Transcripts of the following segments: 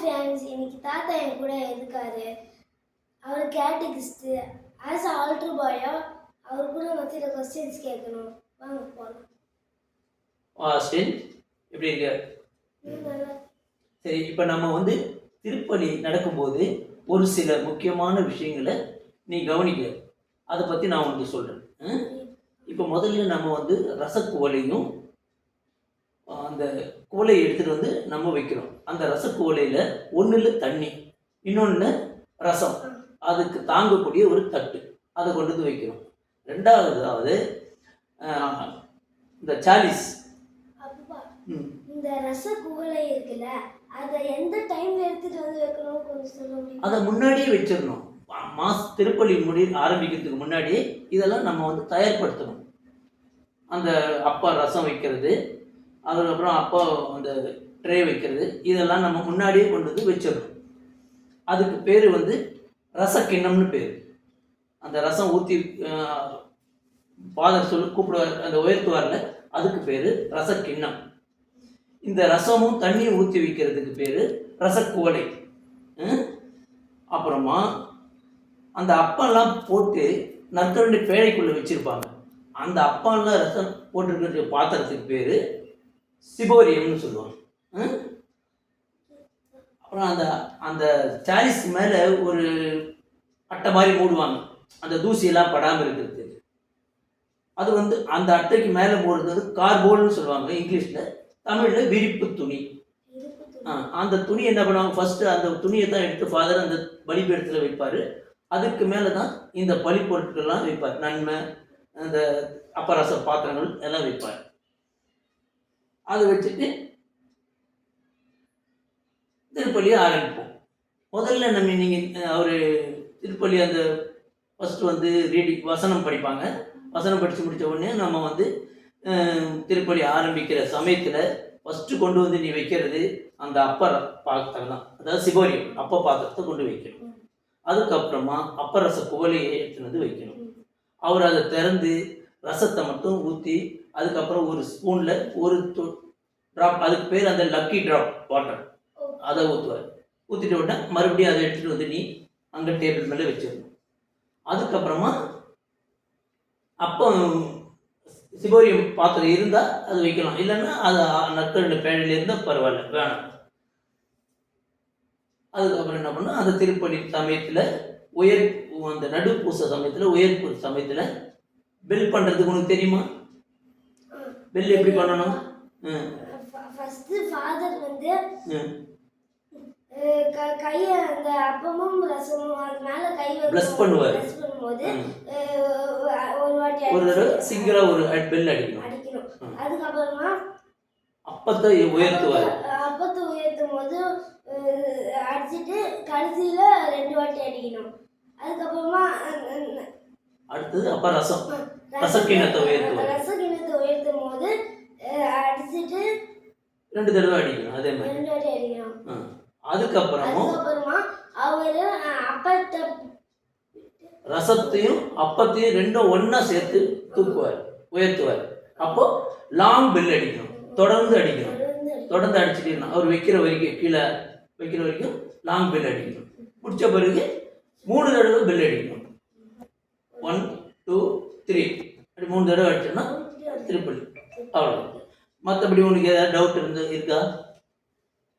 Friends, இன்னைக்கு தாத்தா என் கூட இருக்காரு. அவர் கேட்டகிஸ்ட். ஆஸ் அ ஆல்டர் பாயா அவர் கூட மத்தியில் கொஸ்டின்ஸ் கேட்கணும். வாங்க போகலாம். ஸ்டில் எப்படி இருக்க? சரி, இப்போ நம்ம வந்து திருப்பலி நடக்கும்போது ஒரு சில முக்கியமான விஷயங்களை நீ கவனிக்க. அதை பற்றி நான் உங்களுக்கு சொல்கிறேன். இப்போ முதல்ல நம்ம வந்து ரசக்குவலையும் அந்த குவலையை எடுத்துகிட்டு வந்து நம்ம வைக்கிறோம். அந்த ரசக்குவலையில் ஒன்றில் தண்ணி, இன்னொன்று ரசம், அதுக்கு தாங்கக்கூடிய ஒரு தட்டு, அதை கொண்டு வந்து வைக்கிறோம். ரெண்டாவது இந்த சாலிஸ். இந்த ரசகுவலை இருக்குல்ல, அதை எந்த டைம்ல எடுத்துட்டு வந்து வைக்கணும் கொஞ்சம் சொல்ல முடியுமா? அதை முன்னாடியே வச்சிடணும். திருப்பலி ஆரம்பிக்கிறதுக்கு முன்னாடியே இதெல்லாம் நம்ம வந்து தயார்படுத்தணும். அந்த அப்பா ரசம் வைக்கிறது, அதுக்கப்புறம் அப்பா அந்த ட்ரே வைக்கிறது, இதெல்லாம் நம்ம முன்னாடியே கொண்டு வந்து வச்சிடணும். அதுக்கு பேர் வந்து ரசக்கிண்ணம்னு பேர். அந்த ரசம் ஊற்றி ஃபாதர் சொல்லி கூப்பிடுவார், அந்த உயர்த்துவார்ல, அதுக்கு பேர் ரசக்கிண்ணம். இந்த ரசமும் தண்ணியும் ஊற்றி வைக்கிறதுக்கு பேர் ரசக்குவலை. அப்புறமா அந்த அப்பெல்லாம் போட்டு நற்கரண்டி பேழைக்குள்ளே வச்சுருப்பாங்க. அந்த அப்பாலாம் ரசம் போட்டிருக்கிற பாத்திரத்துக்கு பேர் சிபோரியம்னு சொல்லுவாங்க. அப்புறம் அந்த அந்த சாலிஸ் மேலே ஒரு அட்டை மாதிரி மூடுவாங்க, அந்த தூசியெல்லாம் படாமல் இருக்கிறது. அது வந்து அந்த அட்டைக்கு மேலே மூடுறது கார்போல்னு சொல்லுவாங்க இங்கிலீஷில். தமிழில் விரிப்பு துணி. அந்த துணி என்ன பண்ணுவாங்க, ஃபஸ்ட்டு அந்த துணியை தான் எடுத்து ஃபாதர் அந்த பலிபீடத்தில் வைப்பார். அதுக்கு மேலே தான் இந்த பலி பொருட்கள்லாம் வைப்பார். நன்மை, அந்த அப்பரச பாத்திரங்கள் எல்லாம் வைப்பார். அதை வச்சுட்டு திருப்பலியை ஆரம்பிப்போம். முதல்ல நம்ம நீங்கள் அவர் திருப்பலி அந்த ஃபஸ்ட்டு வந்து வசனம் படிப்பாங்க. வசனம் படித்து முடித்த உடனே நம்ம வந்து திருப்பலி ஆரம்பிக்கிற சமயத்தில் ஃபஸ்ட்டு கொண்டு வந்து நீ வைக்கிறது அந்த அப்ப பாத்திரம் தான், அதாவது சிபோரியம் அப்ப பாத்திரத்தை கொண்டு வைக்கணும். அதுக்கப்புறமா அப்பரச குவலையை எடுத்துன்னு வந்து வைக்கணும். அவர் அதை திறந்து ரசத்தை மட்டும் ஊற்றி, அதுக்கப்புறம் ஒரு ஸ்பூனில் ஒரு ட்ராப், அதுக்கு பேர் அந்த லக்கி ட்ராப் வாட்டர், அதை ஊற்றுவார். ஊற்றிட்டு உடனே மறுபடியும் அதை எடுத்துகிட்டு வந்து நீ அங்கே டேபிள் மேலே வச்சிடணும். அதுக்கப்புறமா அப்போ சிபோரியம் பாத்திரம் இருந்தால் அது வைக்கலாம், இல்லைன்னா அது நற்கரண்டி பேழையில் இருந்தால் பரவாயில்ல, வேணாம். அதுக்கப்புறம் என்ன பண்ணணும், அந்த திருப்பலி சமயத்தில் அந்த நடுப்பூச சமயத்தில் உயர்ப்பு சமயத்தில் பெல் பண்ணுறதுக்கு உனக்கு தெரியுமா? பெல் எப்படி பண்ணணும்? ஃபாதர் வந்து கையை அந்த அப்பமும் ரசமும் அது மேல கை ப்ளஸ் பண்ணுவார். ப்ளஸ் பண்ணும்போது ஒரு வாட்டி ஒரு தடவை சிங்கிளா ஒரு பெல் அடிக்கணும். அதுக்கப்புறமா அப்பத்தை உயர்த்துவார். அப்பத்தை உயர்த்தும் போது அடிச்சுட்டு கடைசியில 2 வாட்டி அடிக்கணும். அதுக்கப்புறமா அடுத்தது அப்ப ரசக்கிண்ணத்தை உயர்த்துவார். ரசக்கிண்ணத்தை உயர்த்தும் போது அடிச்சுட்டு 2 தடவை அடிக்கணும். அதே மாதிரி 2 வாட்டி அடிக்கணும். அதுக்கப்புறமா அவரு அப்பத்தை ரசத்தையும் அப்பத்தையும் ரெண்டும் ஒன்னா சேர்த்து தூக்குவார், உயர்த்துவார். அப்போ லாங் பெல் அடிக்கணும், தொடர்ந்து அடிக்கணும். தொடர்ந்து அடிச்சுட்டு அவர் வைக்கிற வரைக்கும், கீழே வைக்கிற வரைக்கும் லாங் பெல் அடிக்கணும். முடிச்ச பிறகு 3 தடவை பெல் அடிக்கணும். 1 2 3 அப்படி 3 தடவை அடிச்சோம்னா திருப்பலி. அவ்வளோ. மற்றபடி உனக்கு ஏதாவது டவுட் இருக்கா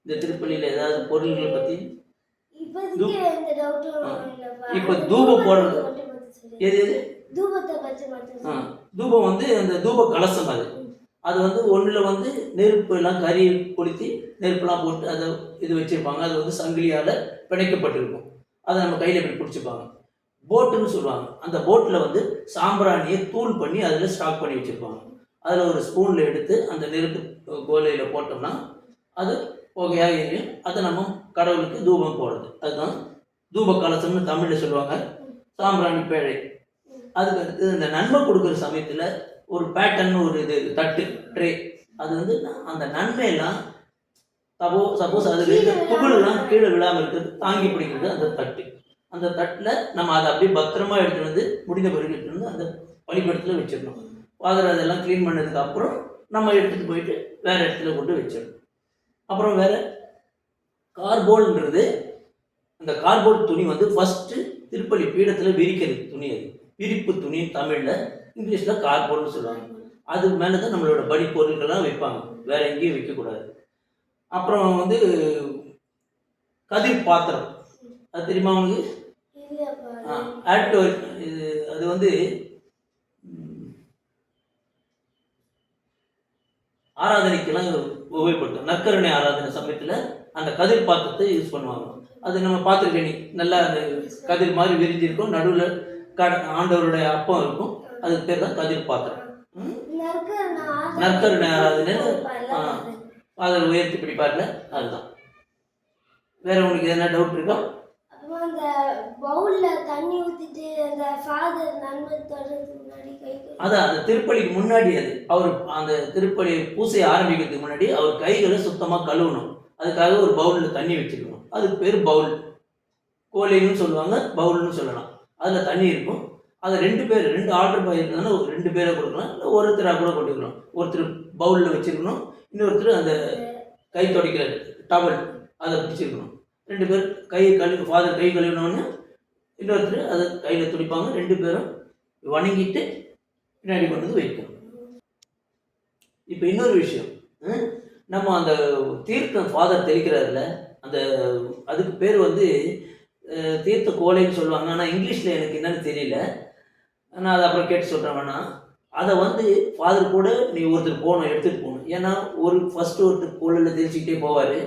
இந்த திருப்பலியில் ஏதாவது பொருள்களை பற்றி? இப்போ தூபம் போடுறது எது? தூபம் வந்து அந்த தூப கலசம். அது வந்து ஒன்றில் வந்து நெருப்பு எல்லாம் கறி கொளுத்தி நெருப்புலாம் போட்டு அதை இது வச்சுருப்பாங்க. அது வந்து சங்கிலியால் பிணைக்கப்பட்டிருக்கும். அதை நம்ம கையில் இப்படி பிடிச்சிப்பாங்க. போட்டுன்னு சொல்லுவாங்க. அந்த போட்டில் வந்து சாம்பிராணியை தூள் பண்ணி அதில் ஸ்டாக் பண்ணி வச்சுருப்பாங்க. அதில் ஒரு ஸ்பூனில் எடுத்து அந்த நெருப்பு கோலையில் போட்டோம்னா அது புகையாக எரியும். அதை நம்ம கடவுளுக்கு தூபம் போடுறது. அதுதான் தூப கலசம்னு தமிழில் சொல்லுவாங்க, சாம்பிராணி பேழை. அதுக்கு அடுத்து இந்த நன்மை கொடுக்குற சமயத்தில் ஒரு பேட்டர்ன், ஒரு இது தட்டு, ட்ரே, அது வந்து அந்த நன்மையெல்லாம் சப்போஸ் அதில் இருக்க புகழெல்லாம் கீழே விழாமல் இருக்கிறது தாங்கி பிடிக்கிறது அந்த தட்டு. அந்த தட்டில் நம்ம அதை அப்படியே பத்திரமா எடுத்துகிட்டு வந்து முடிந்த பிறகு எடுத்துகிட்டு வந்து அந்த பலிபீடத்தில் வச்சிடணும். ஃபாதர் அதெல்லாம் க்ளீன் பண்ணதுக்கு அப்புறம் நம்ம எடுத்துகிட்டு போயிட்டு வேறு இடத்துல கொண்டு வச்சிடணும். அப்புறம் வேறு கார்போல்ன்றது அந்த கார்போர்ட் துணி வந்து ஃபஸ்ட்டு திருப்பள்ளி பீடத்தில் விரிக்கிறது துணி, அது விரிப்பு துணி தமிழில், இங்கிலீஷில் கார்போர்ட்னு சொல்லுவாங்க. அது மேலே தான் நம்மளோட படி பொருட்கள்லாம் வைப்பாங்க, வேற எங்கேயும் வைக்கக்கூடாது. அப்புறம் வந்து கதிர் பாத்திரம், அது தெரியுமா உங்களுக்கு? இல்லப்பா. ஆக்டோ இது அது வந்து ஆராதனைக்கெல்லாம் உபயோகப்படுத்தும். நற்கருணை ஆராதனை சமயத்தில் அந்த கதிர் பாத்திரத்தை யூஸ் பண்ணுவாங்க. அது நம்ம பார்த்துருக்கேன், நல்லா அந்த கதிர் மாதிரி விரிஞ்சிருக்கும், நடுவில் ஆண்டவருடைய அப்பம் இருக்கும், அதுக்கு பேர் தான் கதிர் பாத்திரம். நற்கருணை ஆராதனை அதை உயர்த்தி பிடிப்பார்ல, அதுதான். வேற உங்களுக்கு எதனா டவுட் இருக்கா? அந்த பவுல்ல தண்ணி ஊத்திட்டு அந்த ஃபாதர் நன்மை தொடர்றதுக்கு முன்னாடி அதான் அந்த திருப்பலிக்கு முன்னாடி, அது அவர் அந்த திருப்பலி பூசை ஆரம்பிக்கிறதுக்கு முன்னாடி அவர் கைகளை சுத்தமாக கழுவணும். அதுக்காக ஒரு பவுலில் தண்ணி வச்சுக்கணும், அதுக்கு பேர் பவுல். கோலைன்னு சொல்லுவாங்க, பவுல்னு சொல்லலாம். அதில் தண்ணி இருக்கும். அதை ரெண்டு ஆர்டர் பாய் இருந்தாலும் 2 பேரை கொடுக்கலாம், இல்லை ஒருத்தராக கூட கொடுக்கலாம். ஒருத்தர் பவுலில் வச்சுருக்கணும், இன்னொருத்தர் அந்த கை துடைக்கிற டவல் அதை பிடிச்சிருக்கணும். 2 பேர் ஃபாதர் கை கழுவினோன்னு இன்னொருத்தர் அதை கையில் துடிப்பாங்க. 2 பேரும் வணங்கிட்டு பின்னாடி கொண்டு வந்து வைக்கணும். இப்போ இன்னொரு விஷயம், நம்ம அந்த தீர்த்தம் ஃபாதர் தெளிக்கிறாருல, அந்த அதுக்கு பேர் வந்து தீர்த்த கோலைன்னு சொல்லுவாங்க. ஆனால் இங்கிலீஷில் எனக்கு என்னன்னு தெரியல, நான் அதை அப்புறம் கேட்டு சொல்கிறேன் வேணா. அதை வந்து ஃபாதர் கூட நீ ஒருத்தர் போகணும், எடுத்துகிட்டு போகணும். ஏன்னா ஃபஸ்ட்டு ஒருத்தர் கோலையில் தெளிச்சிக்கிட்டே போவார்,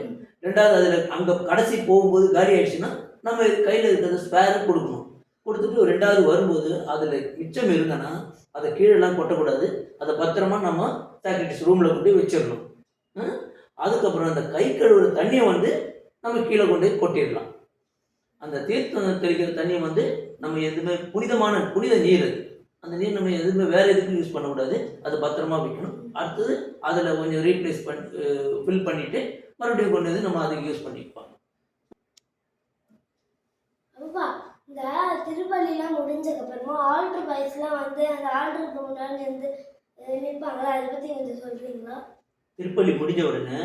2வது அதில் அங்கே கடைசி போகும்போது காலி ஆயிடுச்சுன்னா நம்ம கையில் இருக்கிறத ஸ்பேர் கொடுக்கணும். கொடுத்துட்டு 2வது வரும்போது அதில் மிச்சம் இருந்தனா அதை கீழெல்லாம் கொட்டக்கூடாது, அதை பத்திரமா நம்ம சாக்ரிட்டிஸ் ரூமில் கொண்டு வச்சிடணும். அதுக்கப்புறம் அந்த கை கழுவுற தண்ணியை வந்து நம்ம கீழே கொண்டு கொட்டிடலாம். அந்த தீர்த்தம் தெளிக்கிற தண்ணியை வந்து நம்ம எதுவுமே புனித நீர், அது அந்த நீர் நம்ம எதுவுமே வேறு எதுக்கும் யூஸ் பண்ணக்கூடாது, அது பத்திரமா வைக்கணும். அடுத்தது அதில் கொஞ்சம் ரீப்ளேஸ் ஃபில் பண்ணிவிட்டு மறுபடியும் கொண்டு வந்து நம்ம அதுக்கு யூஸ் பண்ணிப்போம். இந்த திருப்பள்ளிலாம் முடிஞ்சதுக்கு அப்புறமா ஆல்டர் பாய்ஸ்லாம் வந்து அந்த ஆல்டருக்கு முன்னாடி வந்து நிற்பாங்களா, அதை பற்றி கொஞ்சம் சொல்கிறீங்களா? திருப்பள்ளி முடிஞ்ச உடனே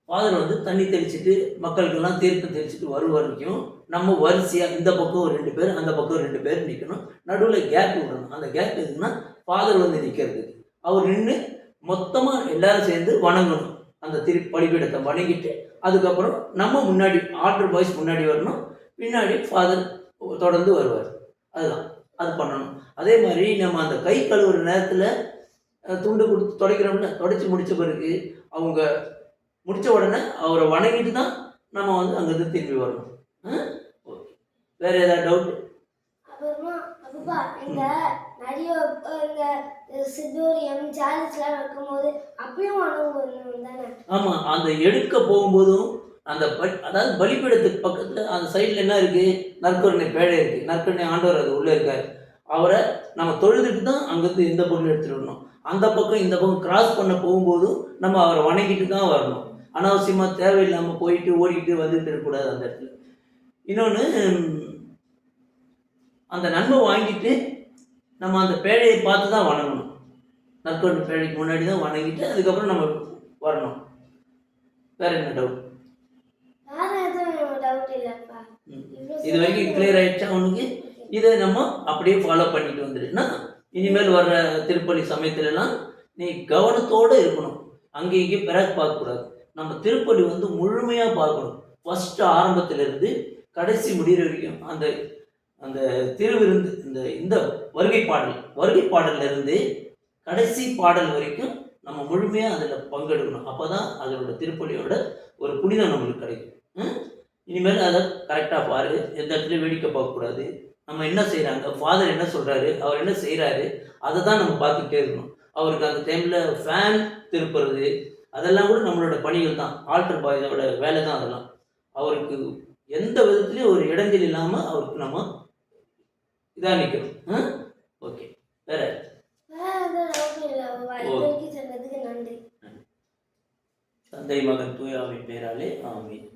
ஃபாதர் வந்து தண்ணி தெளிச்சுட்டு மக்களுக்கெல்லாம் தீர்த்தம் தெளிச்சுட்டு வரைக்கும் நம்ம வரிசையாக இந்த பக்கம் 2 பேர், அந்த பக்கம் 2 பேர் நிற்கணும். நடுவில் கேப் விடணும். அந்த கேப் எதுக்குன்னா ஃபாதர் வந்து நிற்கிறது, அவர் நின்று மொத்தமாக எல்லாரும் சேர்ந்து வணங்கணும். அந்த பலிபீடத்தை வணங்கிட்டு அதுக்கப்புறம் நம்ம முன்னாடி ஆல்டர் பாய்ஸ் முன்னாடி வரணும், பின்னாடி ஃபாதர் தொடர்ந்து வருவார். அதுதான் அது பண்ணணும். அதே மாதிரி நம்ம அந்த கை கழுவுற நேரத்தில் துண்டு கொடுத்து துடைக்கிறோம்ல, துடைச்சி முடித்த பிறகு அவங்க முடித்த உடனே அவரை வணங்கிட்டு தான் நம்ம வந்து அங்கேருந்து திரும்பி வரணும். ஓகே, வேற ஏதாவது டவுட்? அப்புறமா அப்பா இந்த நிறைய இந்த சிதோரியம் சார்ஜஸ்லாம் வைக்கும்போது அப்பயும் வணங்கணும் தானே? ஆமாம், அந்த எடுக்க போகும்போதும் அந்த அதாவது பலிபீடத்துக்கு பக்கத்தில் அந்த சைடில் என்ன இருக்குது, நற்கருணை பேழை இருக்குது, நற்கருணை ஆண்டவர் அது உள்ளே இருக்கார். அவரை நம்ம தொழுதுட்டு தான் அங்கேருந்து எந்த பொருள் எடுத்துகிட்டு வரணும். அந்த பக்கம் இந்த பக்கம் கிராஸ் பண்ண போகும்போதும் நம்ம அவரை வணங்கிட்டு தான் வரணும். அனாவசியமாக தேவையில்லாமல் போயிட்டு ஓடிக்கிட்டு வந்துட்டு இருக்கக்கூடாது அந்த இடத்துல. இன்னொன்று, அந்த நன்மை வாங்கிட்டு நம்ம அந்த பேழையை பார்த்து தான் வணங்கணும். நற்கருணை பேழைக்கு முன்னாடி தான் வணங்கிட்டு அதுக்கப்புறம் நம்ம வரணும். வேற என்ன டவுட்? இது வரைக்கும் கிளியர் ஆயிடுச்சா உனக்கு? இதை நம்ம அப்படியே ஃபாலோ பண்ணிட்டு வந்துடுனா இனிமேல் வர்ற திருப்பலி சமயத்துலலாம் நீ கவனத்தோடு இருக்கணும். அங்கே இங்கே பிறகு பார்க்கக்கூடாது. நம்ம திருப்பலி வந்து முழுமையாக பார்க்கணும். ஃபஸ்ட்டு ஆரம்பத்திலிருந்து கடைசி முடிகிற வரைக்கும் அந்த அந்த திருவிருந்து இந்த வருகை பாடல்லேருந்து கடைசி பாடல் வரைக்கும் நம்ம முழுமையாக அதில் பங்கெடுக்கணும். அப்போ தான் அதோட திருப்பலியோட ஒரு புனிதம் நம்மளுக்கு கிடைக்கும். இனிமேல் அதை கரெக்டாக பாரு, எந்த இடத்துலையும் வேடிக்கை பார்க்கக்கூடாது. நம்ம என்ன செய்கிறாங்க, ஃபாதர் என்ன சொல்கிறாரு, அவர் என்ன செய்கிறாரு, அதை தான் நம்ம பார்த்துக்கிட்டே இருக்கணும். அவருக்கு அந்த டைமில் ஃபேன் திருப்புறது அதெல்லாம் கூட நம்மளோட பணிகள் தான், ஆல்டர் பாயோட வேலை தான் அதெல்லாம். அவருக்கு எந்த விதத்துலையும் ஒரு இடைஞ்சல் இல்லாமல் அவருக்கு நம்ம இதாக நிற்கணும். ஓகே, வேற தந்தை மகன் தூய ஆவியின் பெயராலே ஆமென்.